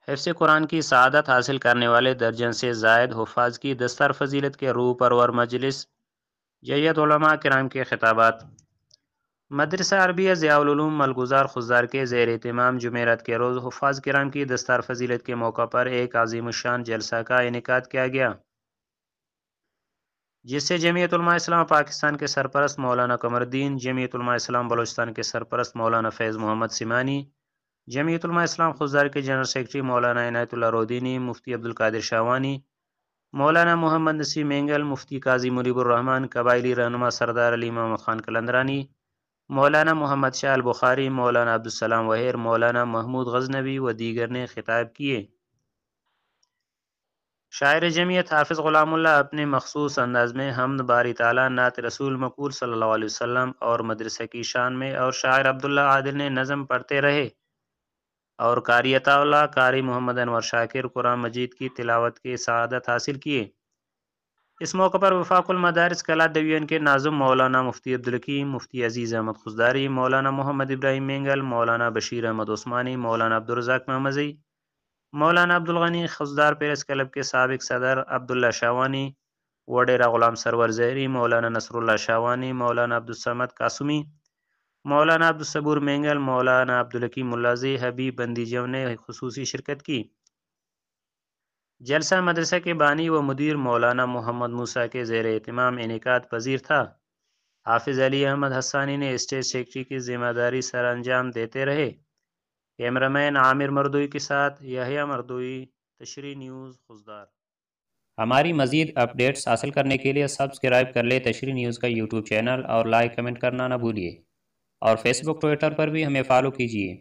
حفظ قرآن کی سعادت حاصل کرنے والے درجن سے زائد حفاظ کی دستار فضیلت کے روح پرور مجلس جیت علماء کرام کے خطابات۔ مدرسہ عربیہ ضیاء العلوم ملگزار خضدار کے زیر اہتمام جمعرات کے روز حفاظ کرام کی دستار فضیلت کے موقع پر ایک عظیم الشان جلسہ کا انعقاد کیا گیا، جس سے جمعیت علماء اسلام پاکستان کے سرپرست مولانا قمر الدین، جمعیت علماء اسلام بلوچستان کے سرپرست مولانا فیض محمد سیمانی، جمعیت علماء اسلام خضدار کے جنرل سیکرٹری مولانا عنایت اللہ رودینی، مفتی عبدالقادر شاوانی، مولانا محمد نسیم مینگل، مفتی قاضی منیب الرحمان، قبائلی رہنما سردار علی محمد خان قلندرانی، مولانا محمد شاہ البخاری، مولانا عبدالسلام وہیر، مولانا محمود غزنوی و دیگر نے خطاب کیے۔ شاعر جمعیت حافظ غلام اللہ اپنے مخصوص انداز میں حمد باری تعالیٰ، نعت رسول مقبول صلی اللہ علیہ وسلم اور مدرسہ کی شان میں، اور شاعر عبداللہ عادل نے نظم پڑھتے رہے، اور قاری عطا اللہ، قاری محمد انور شاکر قرآن مجید کی تلاوت کے سعادت حاصل کیے۔ اس موقع پر وفاق المدارس کلا ڈویژن کے ناظم مولانا مفتی عبدالحکیم، مفتی عزیز احمد خضداری، مولانا محمد ابراہیم مینگل، مولانا بشیر احمد عثمانی، مولانا عبدالرزاق محمدی، مولانا عبدالغنی خضدار پیرس کلب کے سابق صدر عبداللہ شاوانی، وڈیرہ غلام سرور زہری، مولانا نصر اللہ شاوانی، مولانا عبدالصمد قاسمی، مولانا عبدالصبور مینگل، مولانا عبدالحکیم ملازی، حبیب بندیجو نے خصوصی شرکت کی۔ جلسہ مدرسہ کے بانی و مدیر مولانا محمد موسیٰ کے زیر اہتمام انعقاد پذیر تھا۔ حافظ علی احمد حسانی نے اسٹیج سیکرٹری کی ذمہ داری سر انجام دیتے رہے۔ کیمرہ مین عامر مردوئی کے ساتھ یحییٰ مردوئی، تشریح نیوز خضدار۔ ہماری مزید اپڈیٹس حاصل کرنے کے لیے سبسکرائب کر لیں تشریح نیوز کا یوٹیوب چینل، اور لائک کمنٹ کرنا نہ بھولیے، اور فیس بک ٹویٹر پر بھی ہمیں فالو کیجیے۔